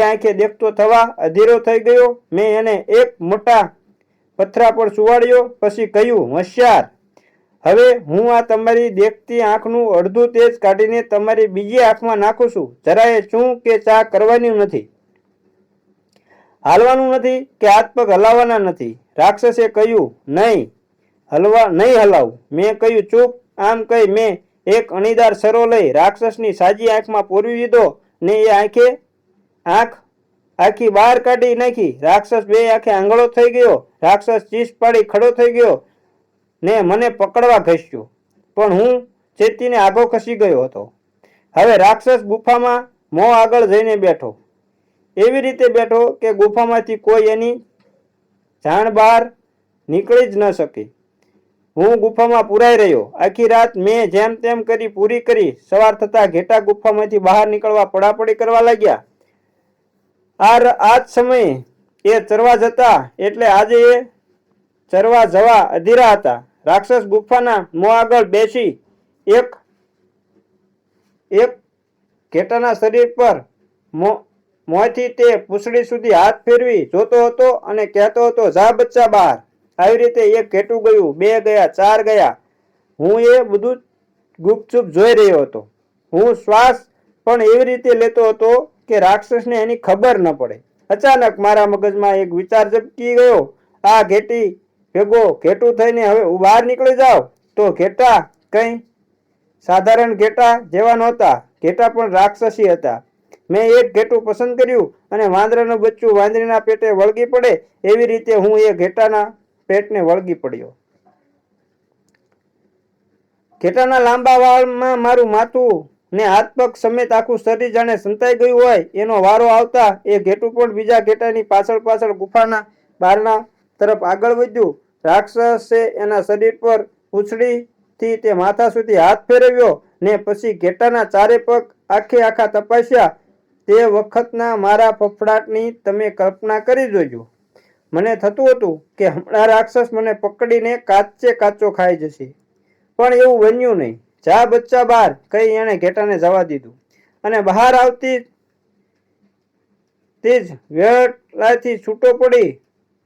આંખે દેખતો થવા અધીરો થઈ ગયો. મેં એને એક મોટા પથરા પર સુવાડ્યો. પછી કહ્યું, હોશિયાર, હવે હું આ તમારી દેખતી આંખનું અડધું તેજ કાઢીને તમારી બીજી આંખમાં નાખું છું. જરાય શું કે ચા કરવાની નથી, હાલવાનું નથી કે હાથ પગ હલાવવાના નથી. રાક્ષસે કહ્યું, નહીં હલાવું. મેં કહ્યું, ચૂપ. આમ કહી મેં એક અણીદાર સરો લઈ રાક્ષસની સાજી આંખમાં પૂરવી દીધો ને એ આંખ આખી બહાર કાઢી નાખી. રાક્ષસ બે આંખે આંગળો થઈ ગયો. રાક્ષસ ચીસ પાડી ખડો થઈ ગયો ને મને પકડવા ઘસ્યો, પણ હું ચેતીને આગો ખસી ગયો હતો. હવે રાક્ષસ ગુફામાં મોં આગળ જઈને બેઠો. એવી રીતે બેઠો કે ગુફામાંથી કોઈ એની જાણ બહાર નીકળી જ ન શકે. હું ગુફામાં પુરાઈ રહ્યો. આખી રાત મેં જેમ તેમ કરી પૂરી કરી. સવાર થતા ઘેટા ગુફામાંથી બહાર નીકળવા પડાપડી કરવા લાગ્યા. આ જ સમયે એ ચરવા જતા એટલે આજે એ ચરવા જવા અધીરા હતા. રાક્ષસ ગુફાના મોં આગળ બેસી એક ઘેટાના શરીર પર મોંથી તે પૂંછડી સુધી હાથ ફેરવી જોતો હતો અને કહેતો હતો, જા બચ્ચા બહાર. આવી રીતે એક ઘેટું ગયું, બે ગયા, ચાર ગયા. હું એ બધું ગુપચુપ જોઈ રહ્યો હતો. હું શ્વાસ પણ એવી રીતે લેતો હતો કે રાક્ષસને એની ખબર ન પડે. અચાનક મારા મગજમાં એક વિચાર ઝબકી ગયો. આ ઘેટી ભેગો ઘેટું થઈને હવે બહાર નીકળી જાવ તો ઘેટા કંઈ સાધારણ ઘેટા જેવા નહોતા. ઘેટા પણ રાક્ષસી હતા. મેં એક ઘેટું પસંદ કર્યું અને વાંદરાનું બચ્ચું વાંદરીના પેટે વળગી પડે એવી રીતે હું એ ઘેટાના પેટને વળગી પડ્યો. ઘેટાના લાંબા વાળમાં મારું માથું ને હાથ પગ સમેત આખું શરીર જાણે સંતાઈ ગયું હોય એનો વારો આવતા એ ઘેટું પણ બીજા ઘેટાની પાછળ ગુફાના બારણા તરફ આગળ વધ્યું. રાક્ષસે એના શરીર પર પૂંછડીથી તે માથા સુધી હાથ ફેરવ્યો ને પછી ઘેટાના ચારે પગ આખા તપાસ્યા. તે વખતના મારા ફફડાટની તમે કલ્પના કરી જોજો. મને થતું હતું કે હમણાં રાક્ષસ મને પકડીને કાચો ખાઈ જશે, પણ એવું બન્યું નહીં. જા બચ્ચા બહાર કહી એણે ઘેટાને જવા દીધું અને બહાર આવતી તે જ વેળાથી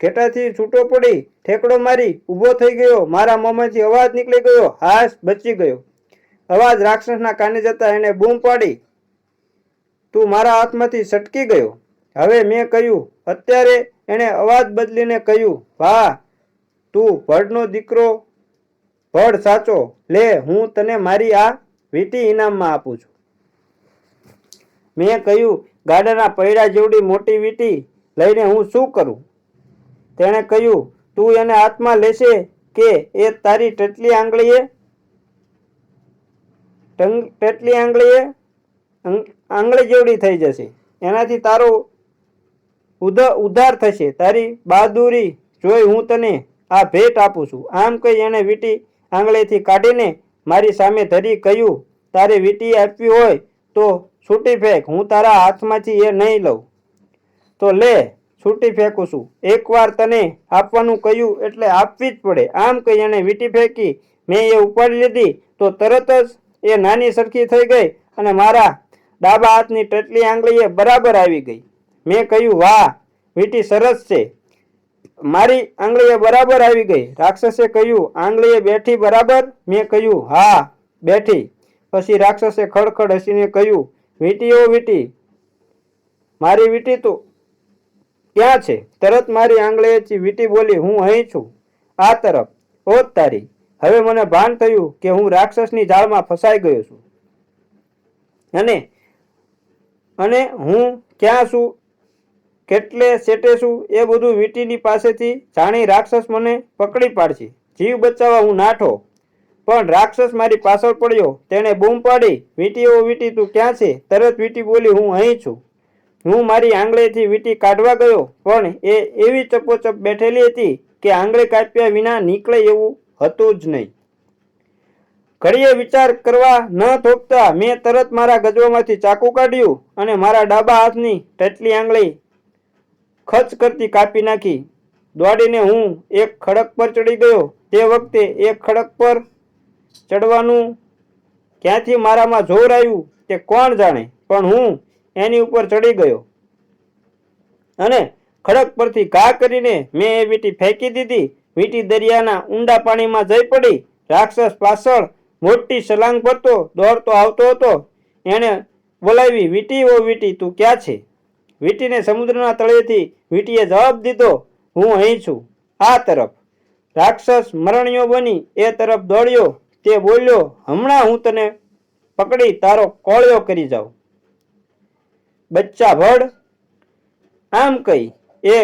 ઘેટાથી છૂટો પડી ઠેકડો મારી ઊભો થઈ ગયો. મારા મોંમાંથી અવાજ નીકળી ગયો, હાશ, બચી ગયો. અવાજ રાક્ષસના કાને જતા એણે બૂમ પાડી, તું મારા હાથમાંથી સટકી ગયો. હવે મેં કહ્યું. અત્યારે એણે અવાજ બદલીને કહ્યું, વાહ, તું ભડનો દીકરો, ભડ સાચો. લે, હું તને મારી આ વીંટી ઇનામમાં આપું છું. મેં કહ્યું, ગાડાના પૈડા જેવડી મોટી વીંટી લઈને હું શું કરું? તેણે કહ્યું, તું એને હાથમાં લેશે કે એ તારી ટટલી આંગળી જેવડી થઈ જશે. એનાથી તારો ઉધાર થશે. તારી બહાદુરી જોઈ હું તને આ ભેટ આપું છું. આમ કહી એણે વીંટી આંગળીથી કાઢીને મારી સામે ધરી કહ્યું, તારે વીંટી આપવી હોય તો છૂટી ફેંક, હું તારા હાથમાંથી એ નહીં લઉં. તો લે, છૂટી ફેંકું છું. એકવાર તને આપવાનું કહ્યું એટલે આપવી જ પડે. આમ કહી એણે વીંટી ફેંકી. મેં એ ઉપાડી લીધી તો તરત જ એ નાની સરખી થઈ ગઈ અને મારા ડાબા હાથની ટચલી આંગળીએ બરાબર આવી ગઈ. મેં કહ્યું, વાહ, વીંટી સરસ છે, મારી આંગળીએ બરાબર આવી ગઈ. રાક્ષસે કહ્યું, આંગળીએ બેઠી બરાબર? મેં કહ્યું, હા, બેઠી. પછી રાક્ષસે ખડખડ હસીને કહ્યું, વીંટી ઓ વીંટી, મારી વીંટી તો ક્યાં છે? તરત મારી આંગળીએથી વીંટી બોલી, હું અહીં છું, આ તરફ. ઓ તારી! હવે મને ભાન થયું કે હું રાક્ષસની જાળમાં ફસાઈ ગયો છું અને હું ક્યાં છું, કેટલે સેટે છું, એ બધું વીંટીની પાસેથી જાણી રાક્ષસ મને પકડી પાડશે. જીવ બચાવવા હું નાઠો, પણ રાક્ષસ મારી પાછળ પડ્યો. તેણે બૂમ પાડી, વીંટી ઓ વીંટી, તું ક્યાં છે? તરત વીંટી બોલી, હું અહીં છું. હું મારી આંગળીથી વીંટી કાઢવા ગયો, પણ એ એવી ચપોચપ બેઠેલી હતી કે આંગળી કાપ્યા વિના નીકળે એવું હતું જ નહીં. ઘડીએ વિચાર કરવા ન થોપતા મેં તરત મારા ગજવામાંથી ચાકુ કાઢ્યું અને મારા ડાબા હાથની ટચલી આંગળી ખચ કરતી કાપી નાખી. દોડીને હું એક ખડક પર ચડી ગયો. તે વખતે એક ખડક પર ચડવાનું ક્યાંથી મારામાં જોર આવ્યું તે કોણ જાણે, પણ હું એની ઉપર ચડી ગયો અને ખડક પરથી ઘા કરીને મેં એ વીંટી ફેંકી દીધી. વીંટી દરિયાના ઊંડા પાણીમાં જઈ પડી. રાક્ષસ પાછળ મોટી છલાંગ ભરતો દોડતો આવતો હતો. એણે બોલાવી, વીંટી ઓ વીંટી, તું ક્યાં છે? વીંટીને સમુદ્રના તળેથી વીંટીએ જવાબ દીધો, હું અહીં છું, આ તરફ. રાક્ષસ મરણિયો બની એ તરફ દોડ્યો. તે બોલ્યો, હમણાં હું તને પકડી તારો કોળિયો કરી જાઉં, બચ્ચા ભડ. આમ કહી એ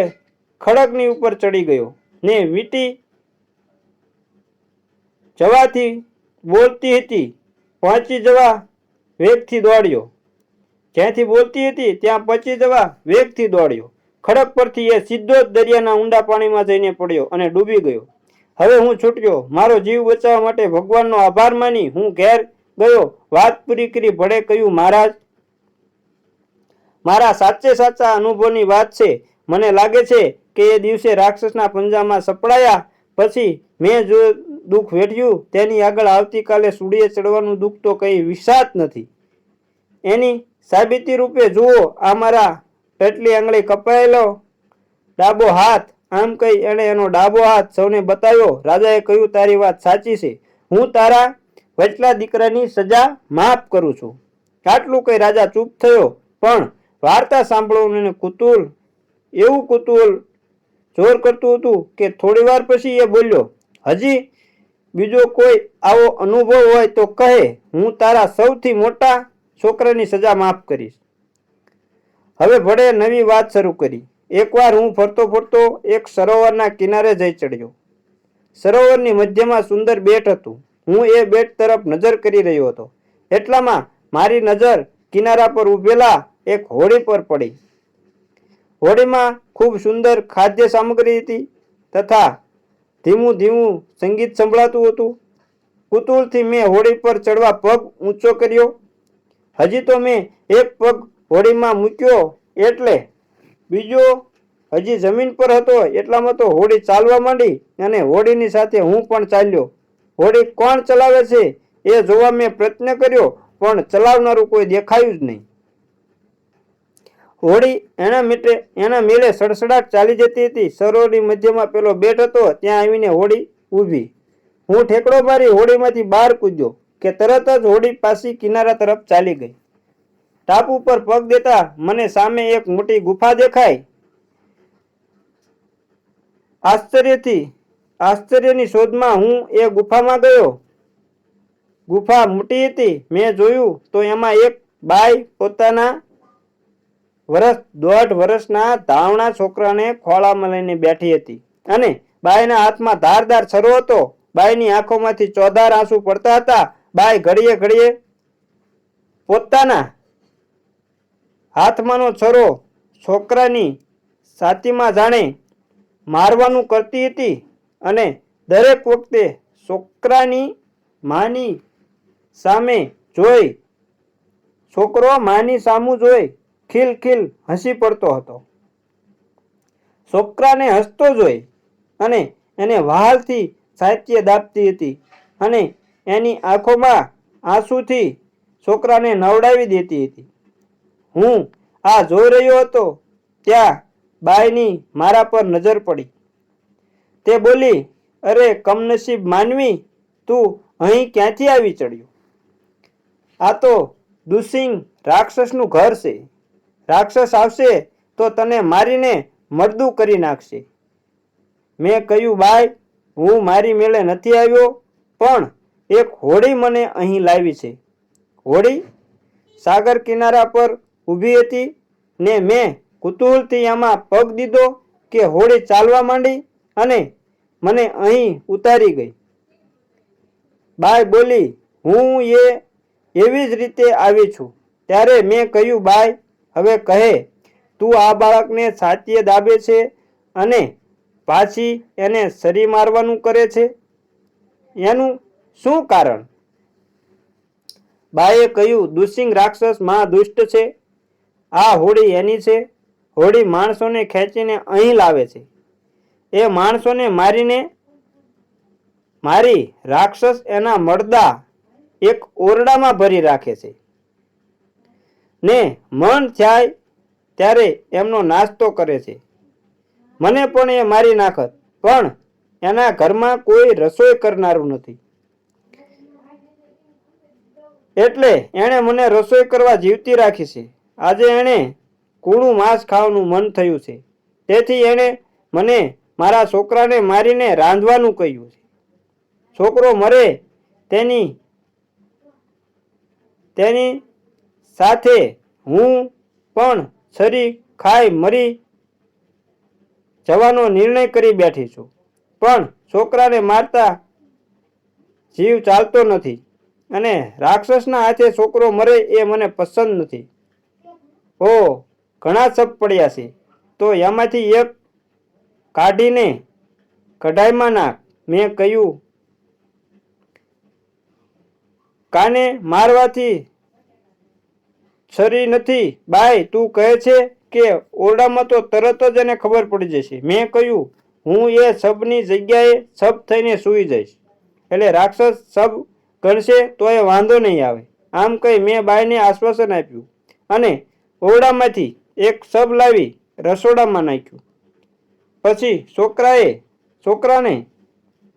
ખડકની ઉપર ચડી ગયો ને વીંટી જવાથી બોલતી હતી પહોંચી જવા વેગથી દોડ્યો. જ્યાંથી બોલતી હતી ત્યાં પહોંચી જવા વેગથી દોડ્યો. ખડક પરથી એ સીધો જ દરિયાના ઊંડા પાણીમાં જઈને પડ્યો અને ડૂબી ગયો. હવે હું છૂટ્યો. મારો જીવ બચાવવા માટે ભગવાનનો આભાર માની હું ઘેર ગયો. વાત પૂરી કરી ભડે કહ્યું, મહારાજ, મારા સાચે સાચા અનુભવની વાત છે. મને લાગે છે કે એ દિવસે રાક્ષસના પંજામાં સપડાયા પછી મેં જો દુઃખ વેઠ્યું તેની આગળ આવતીકાલે સૂડીએ ચડવાનું દુઃખ તો કંઈ વિષાદ નથી. એની સાબિતી રૂપે જુઓ, આ મારા ટચલી આંગળી કપાયેલો ડાબો હાથ. આમ કહી એણે એનો ડાબો હાથ સૌને બતાવ્યો. રાજાએ કહ્યું, તારી વાત સાચી છે, હું તારા વચલા દીકરાની સજા માફ કરું છું. આટલું કહી રાજા ચૂપ થયો. પણ વાર્તા સાંભળવું કુતૂહલ એવું કુતૂહલ જોર કરતું હતું કે થોડી વાર પછી એ બોલ્યો, હજી બીજો કોઈ આવો અનુભવ હોય તો કહે, હું તારા સૌથી મોટા છોકરાની સજા માફ કરીશ. હવે ભડે નવી વાત શરૂ કરી. એકવાર હું ફરતો ફરતો એક સરોવરના કિનારે જઈ ચડ્યો. સરોવરની મધ્યમાં સુંદર બેટ હતું. હું એ બેટ તરફ નજર કરી રહ્યો હતો. એટલામાં મારી નજર કિનારા પર ઉભેલા એક હોડી પર પડી. હોડીમાં ખૂબ સુંદર ખાદ્ય સામગ્રી હતી તથા ધીમું ધીમું સંગીત સંભળાતું હતું. કુતૂહલથી મેં હોડી પર ચડવા પગ ઊંચો કર્યો. હજી તો મેં એક પગ હોડીમાં મૂક્યો એટલે બીજો હજી જમીન પર હતો. એટલામાં તો હોડી ચાલવા માંડી અને હોડીની સાથે હું પણ ચાલ્યો. હોડી કોણ ચલાવે છે એ જોવા મેં પ્રયત્ન કર્યો, પણ ચલાવનારું કોઈ દેખાયું જ નહીં. હોડી એના મેળે સડસડાટ ચાલી જતી હતી. સરોવરની મધ્યમાં પેલો બેટ હતો, ત્યાં આવીને હોડી ઊભી. હું ઠેકડો મારી હોડીમાંથી બહાર કૂદ્યો કે તરત જ હોડી પાછી કિનારા તરફ ચાલી ગઈ. ટાપુ પર પગ દેતા મને સામે એક મોટી ગુફા દેખાઈ. આશ્ચર્યની શોધમાં હું એ ગુફામાં ગયો. ગુફા મોટી હતી. મેં જોયું તો એમાં એક બાઈ પોતાના દોઢ વર્ષના ધાવણા છોકરાને ખોળામાં લઈને બેઠી હતી અને બાઈના હાથમાં ધારદાર છરો હતો. બાઈની આંખોમાંથી ચોધાર આંસુ પડતા હતા. બાઈ ઘડીએ ઘડીએ પોતાના હાથમાંનો છરો છોકરાની છાતીમાં જાણે મારવાનું કરતી હતી અને દરેક વખતે છોકરાની માની સામે જોઈ છોકરો માની સામું જોઈ ખીલ ખીલ હસી પડતો હતો. છોકરાને હસતો જોઈ અને એને વહાલથી છાતીએ દાબતી હતી અને એની આંખોમાં આંસુથી છોકરાને નવડાવી દેતી હતી. હું આ જોઈ રહ્યો હતો ત્યાં બાઈની મારા પર નજર પડી. તે બોલી, અરે કમનસીબ માનવી, તું અહીં ક્યાંથી આવી ચડ્યો? આ તો દુસિંગ રાક્ષસનું ઘર છે. રાક્ષસ આવશે તો તને મારીને મરદું કરી નાખશે. મેં કહ્યું, બાઈ, હું મારી મેળે નથી આવ્યો, પણ એક હોડી મને અહીં લાવી છે. હોડી સાગર કિનારા પર ઊભી હતી ને મેં કુતૂહલથી આમાં પગ દીધો કે હોડી ચાલવા માંડી અને મને અહીં ઉતારી ગઈ. બાઈ બોલી, હું એવી જ રીતે આવી છું. ત્યારે મેં કહ્યું, બાઈ, હવે કહે, તું આ બાળકને છાતીએ દાબે છે અને પાછી એને સરી મારવાનું કરે છે, એનું શું કારણ? બાઈએ કહ્યું, દુસિંગ રાક્ષસ મહા દુષ્ટ છે. આ હોડી એની છે. હોડી માણસોને ખેંચીને અહીં લાવે છે. એ માણસોને મારી રાક્ષસ એના મરદા એક ઓરડામાં ભરી રાખે છે ને મન થાય ત્યારે એમનો નાસ્તો કરે છે. મને પણ એ મારી નાખત, પણ એના ઘરમાં કોઈ રસોઈ કરનારું નથી. એટલે એણે મને રસોઈ કરવા જીવતી રાખી છે. આજે એણે કૂણું માંસ ખાવાનું મન થયું છે, તેથી એણે મને મારા છોકરાને મારીને રાંધવાનું કહ્યું છે. છોકરો મરે તેની સાથે હું પણ છરી ખાઈ મરી જવાનો નિર્ણય કરી બેઠી છું, પણ છોકરાને મારતા જીવ ચાલતો નથી અને રાક્ષસના હાથે છોકરો મરે એ મને પસંદ નથી. ઓ, ઘણા શબ પડ્યા છે, તો એમાંથી એક કાઢીને કઢાઈમાં નાખ. મેં કહ્યું, કાને મારવાથી છરી નથી બાઈ, તું કહે છે કે ઓરડામાં તો તરત જ એને ખબર પડી જશે. મેં કહ્યું, હું એ શબની જગ્યાએ શબ થઈને સૂઈ જઈશ, એટલે રાક્ષસ શબ ગણશે તો એ વાંધો નહીં આવે. આમ કહી મેં બાઈને આશ્વાસન આપ્યું અને ઓરડામાંથી એક શબ લાવી રસોડામાં નાખ્યું. પછી છોકરાને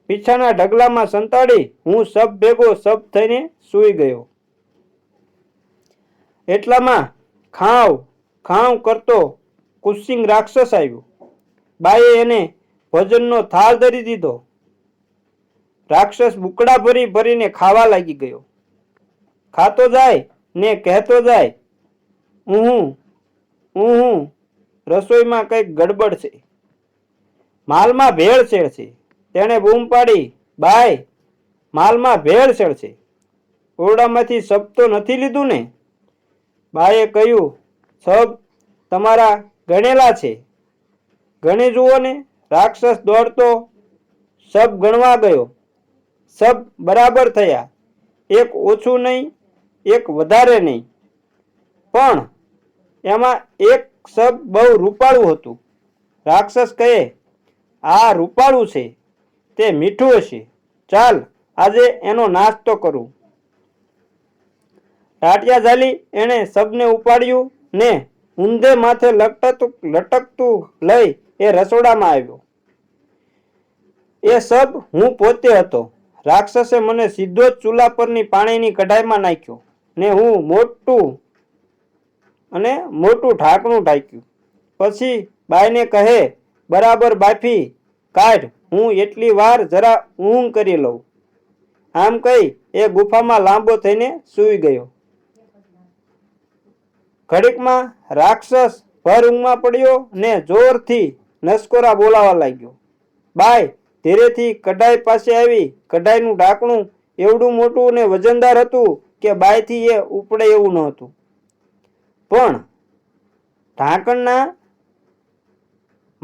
પીછાના ઢગલામાં સંતાડી હું શબ ભેગો શબ થઈને સૂઈ ગયો. એટલામાં ખાવ ખાવ કરતો કુસિંગ રાક્ષસ આવ્યો. બાઈએ એને ભોજનનો થાળ ધરી દીધો. રાક્ષસ બુકડા ભરી ભરીને ખાવા લાગી ગયો. ખાતો જાય ને કહેતો જાય, હું રસોઈમાં કંઈક ગડબડ છે, માલમાં ભેળસેળ છે. તેણે બૂમ પાડી, બાઈ, માલમાં ભેળસેળ છે. ઓરડામાંથી શબ તો નથી લીધું ને? બાઈએ કહ્યું, શબ તમારા ગણેલા છે, ગણી જુઓ ને. રાક્ષસ દોડતો શબ ગણવા ગયો. શબ બરાબર થયા, એક ઓછું નહીં, એક વધારે નહીં, પણ એમાં એક શબ બહુ રૂપાળું હતું. રાક્ષસ કહે, આ રૂપાળું છે, તે મીઠું હશે, ચાલ આજે એનો નાસ્તો કરું. ટાટિયા ઝાલી એણે શબને ઉપાડ્યું ને ઊંધે માથે લટકતું લઈ એ રસોડામાં આવ્યો. એ શબ હું પોતે હતો. રાક્ષસે મને સીધો જ ચૂલા પરની પાણીની કઢાઈમાં નાખ્યો ને હું મોટું ઢાંકણું ઢાંક્યું. પછી બાઈને કહે, બરાબર બાફી કાઢ, હું એટલી વાર જરા ઊંઘ કરી લઉં. આમ કહી એ ગુફામાં લાંબો થઈને સૂઈ ગયો. ઘડીકમાં રાક્ષસ ભર ઊંઘમાં પડ્યો ને જોરથી નસકોરા બોલાવા લાગ્યો. બાઈ ધીરેથી કઢાઈ પાસે આવી. કઢાઈનું ઢાંકણું એવડું મોટું ને વજનદાર હતું કે બાઈથી એ ઉપડે એવું ન હતું, પણ ઢાંકણના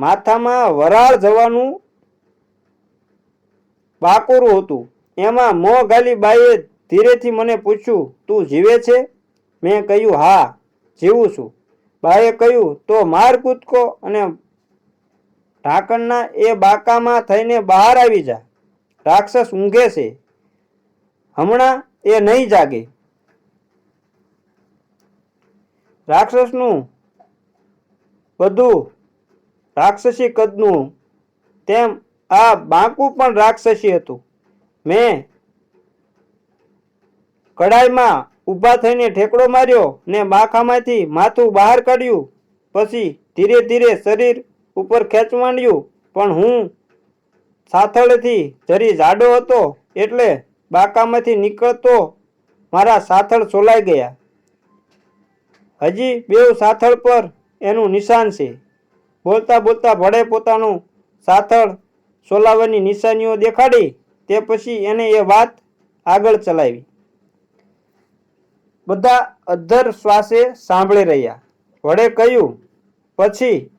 માથામાં વરાળ જવાનું બાકોરું હતું. એમાં મોં ગાલી બાઈએ ધીરેથી મને પૂછ્યું, તું જીવે છે? મેં કહ્યું, હા, જીવું છું. બાએ કહ્યું, તો માર કૂદકો અને ઢાંકણના એ બાકામાં થઈને બહાર આવી જા. રાક્ષસ ઊંઘે છે, હમણાં એ નહીં જાગે. રાક્ષસનું બધું રાક્ષસી કદનું, તેમ આ બાંકું પણ રાક્ષસી હતું. મેં કડાઈમાં ઊભા થઈને ઠેકડો માર્યો ને બાકામાંથી માથું બહાર કાઢ્યું. પછી ધીરે ધીરે શરીર ઉપર ખેંચવાડ્યું. પણ હું સાથળથી જરી જાડો હતો એટલે બાકામાંથી નીકળતો મારા સાથળ છોલાઈ ગયા. હજી બેઉ સાથળ પર એનું નિશાન છે. બોલતા બોલતા ભડે પોતાનું સાથળ છોલાવવાની નિશાનીઓ દેખાડી. તે પછી એને એ વાત આગળ ચલાવી. બધા અધ્ધર શ્વાસે સાંભળી રહ્યા. વડે કહ્યું, પછી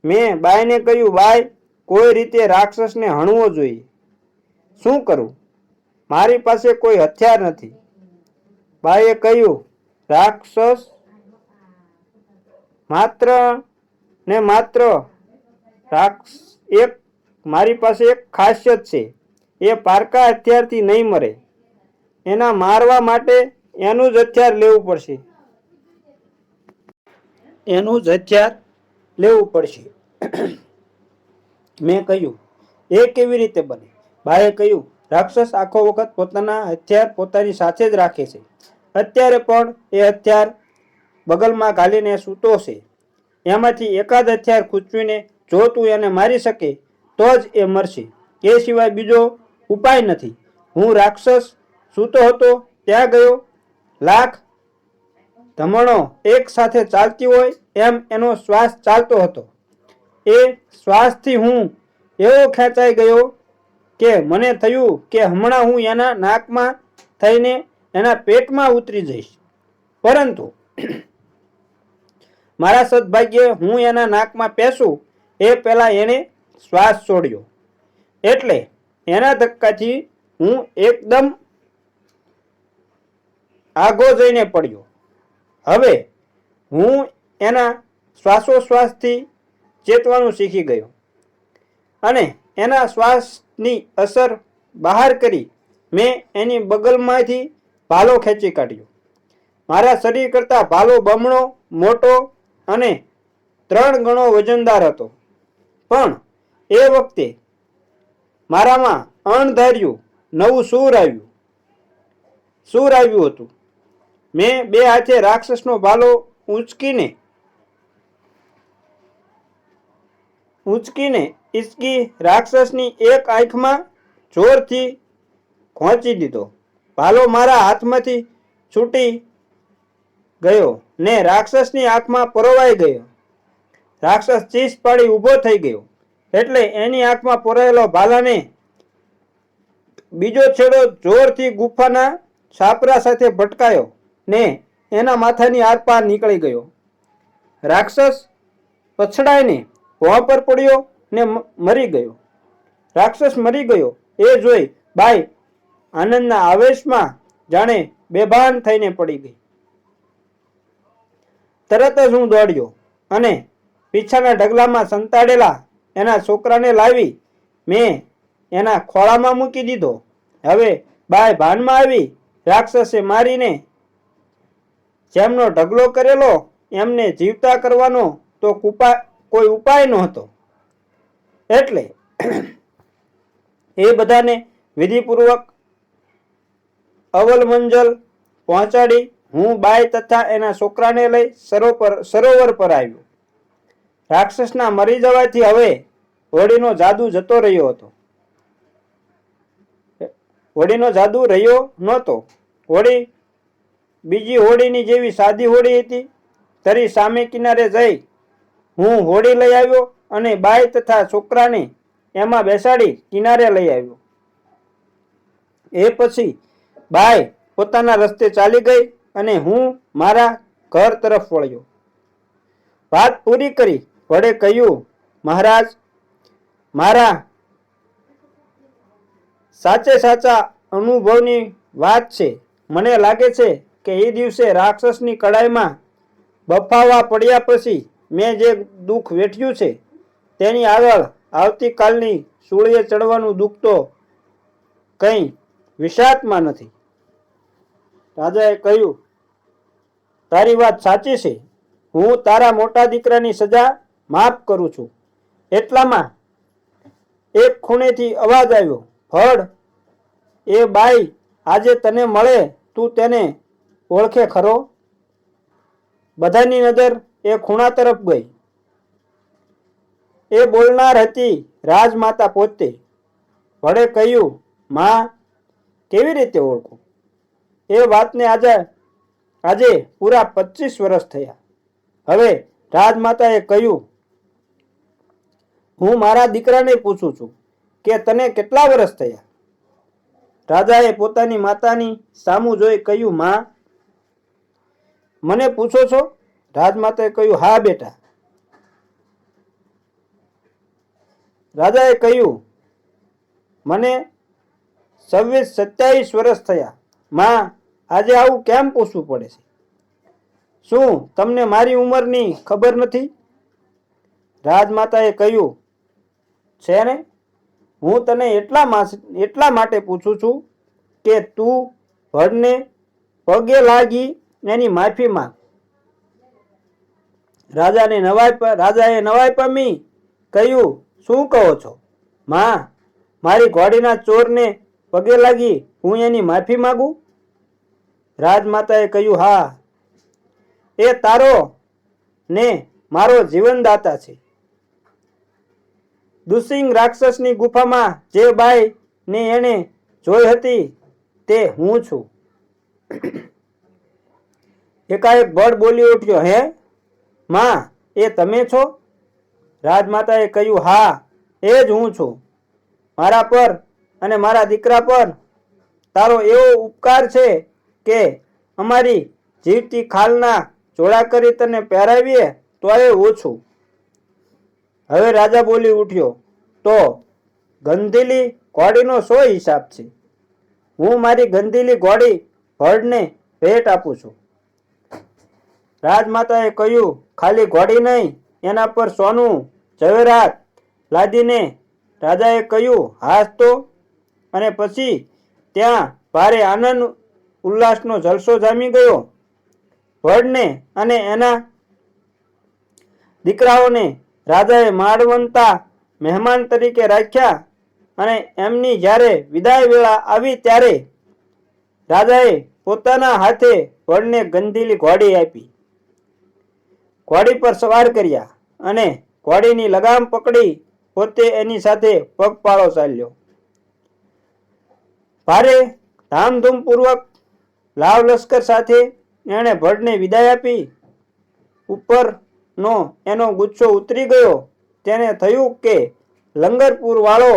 મેં બાઈને કહ્યું, બાઈ, કોઈ રીતે રાક્ષસને હણવો જોઈએ. શું કરું? મારી પાસે કોઈ હથિયાર નથી. બાઈએ કહ્યું, રાક્ષસ માત્ર ને માત્ર મારી પાસે એક ખાસિયત છે. એ પારકા હથિયારથી નહીં મરે. એના મારવા માટે એનું જ હથિયાર લેવું પડશે. એનું જ હથિયાર લેવું પડશે. મેં કહ્યું, એ કેવી રીતે બને? બાએ કહ્યું, રાક્ષસ આખો વખત પોતાના હથિયાર પોતાની સાથે જ રાખે છે. અત્યારે પણ એ હથિયાર બગલમાં ઘાલીને સૂતો છે. એમાંથી એકાદ હથિયાર ખૂંચવીને જો તું એને મારી શકે તો જ એ મરશે. એ સિવાય બીજો ઉપાય નથી. હું રાક્ષસ સૂતો હતો ત્યાં ગયો. લાખ ધમણો એક સાથે ચાલતી હોય એમ એનો શ્વાસ ચાલતો હતો. એ શ્વાસથી હું એવો ખેંચાઈ ગયો કે મને થયું કે હમણાં હું એના નાકમાં થઈને એના પેટમાં ઉતરી જઈશ. પરંતુ મારા સદભાગ્યે હું એના નાકમાં પેસું એ પહેલા એણે શ્વાસ છોડ્યો. એટલે એના ધક્કાથી હું એકદમ આગો જઈને પડ્યો. હવે હું એના શ્વાસોશ્વાસથી ચેતવાનું શીખી ગયો અને એના શ્વાસની અસર બહાર કરી મેં એની બગલમાંથી ભાલો ખેંચી કાઢ્યો. મારા શરીર કરતાં ભાલો બમણો મોટો અને 3 ગણો વજનદાર હતો. પણ એ વખતે મારામાં અણધાર્યું નવું સૂર આવ્યું હતું. મેં 2 હાથે રાક્ષસનો ભાલો ઊંચકીને ઈસકી રાક્ષસની એક આંખમાં જોરથી ખોંચી દીધો. ભાલો મારા હાથમાંથી છૂટી ગયો ને રાક્ષસની આંખમાં પરોવાઈ ગયો. રાક્ષસ ચીસ પાડી ઊભો થઈ ગયો. એટલે એની આંખમાં પરોવાયેલો ભાલાને બીજો છેડો જોરથી ગુફાના છાપરા સાથે ભટકાયો ને એના માથાની આરપાર નીકળી ગયો. રાક્ષસ પછડાઈને ભોં પર પડ્યો ને મરી ગયો. રાક્ષસ મરી ગયો એ જોઈ બાઈ આનંદના આવેશમાં જાણે બેભાન થઈને પડી ગઈ. તરત જ હું દોડ્યો અને પીછાના ઢગલામાં સંતાડેલા એના છોકરાને લાવી મેં એના ખોળામાં મૂકી દીધો. હવે બાઈ ભાનમાં આવી. રાક્ષસે મારીને જેમનો ઢગલો કરેલો એમને જીવતા કરવાનો તો કોઈ ઉપાય નહોતો. એટલે એ બધાને વિધિપૂર્વક અવલ મંજલ પહોંચાડી હું બાઈ તથા એના છોકરાને લઈ સરોવર પર આવ્યો. રાક્ષસના મરી જવાથી હવે હોળીનો જાદુ જતો રહ્યો હતો. હોળીનો જાદુ રહ્યો નહોતો. હોળી બીજી હોળીની જેવી સાદી હોળી હતી. તરી સામે કિનારે જઈ હું હોળી લઈ આવ્યો અને બાઈ તથા છોકરાને એમાં બેસાડી કિનારે લઈ આવ્યો. એ પછી બાઈ પોતાના રસ્તે ચાલી ગઈ અને હું મારા ઘર તરફ વળ્યો. વાત પૂરી કરી વડે કહ્યું, મહારાજ, મારા સાચે સાચા અનુભવની વાત છે. મને લાગે છે કે એ દિવસે રાક્ષસની કડાઈમાં બફાવા પડ્યા પછી મેં જે દુઃખ વેઠ્યું છે તેની આગળ આવતીકાલની સૂળીએ ચડવાનું દુઃખ તો કંઈ વિષાદમાં નથી. રાજાએ કહ્યું, તારી વાત સાચી છે. હું તારા મોટા દીકરાની સજા માફ કરું છું. એટલામાં એક ખૂણેથી અવાજ આવ્યો, ફળ, એ બાઈ આજે તને મળે, તું તેને ઓળખે ખરો? બધાની નજર એ ખૂણા તરફ ગઈ. એ બોલનાર હતી રાજમાતા પોતે. વડે કહ્યું, માં, કેવી રીતે ઓળખું? એ વાતને આજે પૂરા 25 વર્ષ થયા. હવે રાજમાતાએ કહ્યું, હું મારા દીકરાને પૂછું છું કે તને કેટલા વર્ષ થયા? રાજાએ પોતાની માતાની સામું જોઈ કહ્યું, માં, મને પૂછો છો? રાજમાતાએ કહ્યું, હા બેટા. રાજાએ કહ્યું, મને 26-27 વર્ષ થયા. માં, આજે આવું કેમ પૂછવું પડે છે? શું તમને મારી ઉંમરની ખબર નથી? રાજમાતાએ કહ્યું, છે ને, હું તને એટલા માટે પૂછું છું કે તું ભડને પગે લાગી એની માફી માંગ. રાજાએ નવાઈ પામી કહ્યું, શું કહો છો માં? મારી ઘોડીના ચોરને પગે લાગી હું એની માફી માંગું? રાજમાતાએ કહ્યું, હા, એ તારો ને મારો જીવનદાતા છે. દુસિંગ રાક્ષસની ગુફામાં જે બાઈ ને એણે જોઈ હતી તે હું છું. એકાએક બળ બોલી ઉઠ્યો, હે માં, એ તમે છો? રાજમાતાએ કહ્યું, હા, એ જ હું છું. મારા પર અને મારા દીકરા પર તારો એવો ઉપકાર છે કે અમારી જીવતી ખાલના જોડા કરી તને પહેરાવીએ તો એ ઓછું. હવે રાજા બોલી ઉઠ્યો, તો ગંધીલી ઘોડીનો શો હિસાબ છે? હું મારી ગંધીલી ઘોડી ભડને ભેટ આપું છું. રાજમાતાએ કહ્યું, ખાલી ઘોડી નહીં, એના પર સોનું ઝવેરાત લાદીને? રાજાએ કહ્યું, હાસ તો. અને પછી ત્યાં ભારે આનંદ ઉલ્લાસનો જલસો જામી ગયો. ભડને અને એના દીકરાઓને રાજાએ માણવંતા મહેમાન તરીકે રાખ્યા અને એમની જ્યારે વિદાય વેળા આવી ત્યારે રાજાએ પોતાના હાથે ભડને ગંધીલી ઘોડી આપી. ઘોડી પર સવાર કર્યા અને ઘોડીની લગામ પકડી પોતે એની સાથે પગપાળો ચાલ્યો. ભારે ધામધૂમપૂર્વક લાવ લશ્કર સાથે એણે ભડને વિદાય આપી. ઉપરનો એનો ગુસ્સો ઉતરી ગયો. તેને થયું કે લંગરપુર વાળો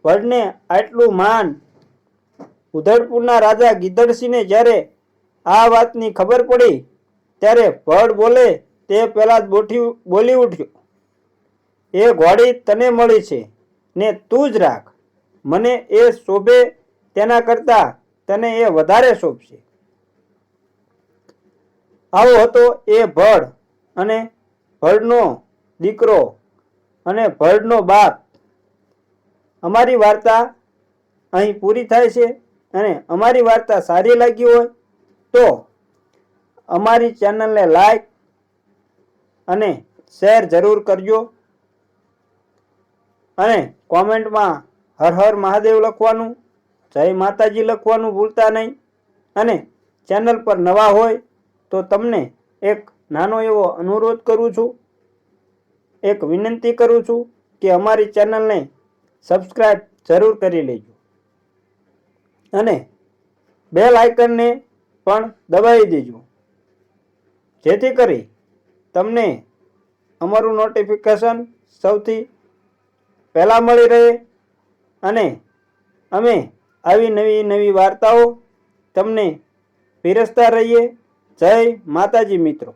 ભડને આટલું માન. ઉધડપુરના રાજા ગિદ્દડસિંહને જ્યારે આ વાતની ખબર પડી ત્યારે ભડ બોલે તે પહેલા જ બોલી ઉઠ્યો, એ ઘોડી તને મળી છે ને તું જ રાખ. મને એ શોભે તેના કરતા તને એ વધારે શોભશે. આવો હતો એ ભડ અને ભડનો દીકરો અને ભડનો બાપ. અમારી વાર્તા અહીં પૂરી થાય છે. અને અમારી વાર્તા સારી લાગી હોય તો અમારી ચેનલને લાઈક અને શેર જરૂર કરજો. અને કોમેન્ટમાં હર હર મહાદેવ લખવાનું, જય માતાજી લખવાનું ભૂલતા નહીં. અને ચેનલ પર નવા હોય તો તમને એક નાનો એવો અનુરોધ કરું છું, એક વિનંતી કરું છું કે અમારી ચેનલને સબસ્ક્રાઈબ જરૂર કરી લેજો અને બેલ આઇકનને પણ દબાવી દેજો, જેથી કરી તમને અમારું નોટિફિકેશન સૌથી પહેલાં મળી રહે અને અમે આવી નવી વાર્તાઓ તમને પીરસતા રહીએ. જય માતાજી મિત્રો.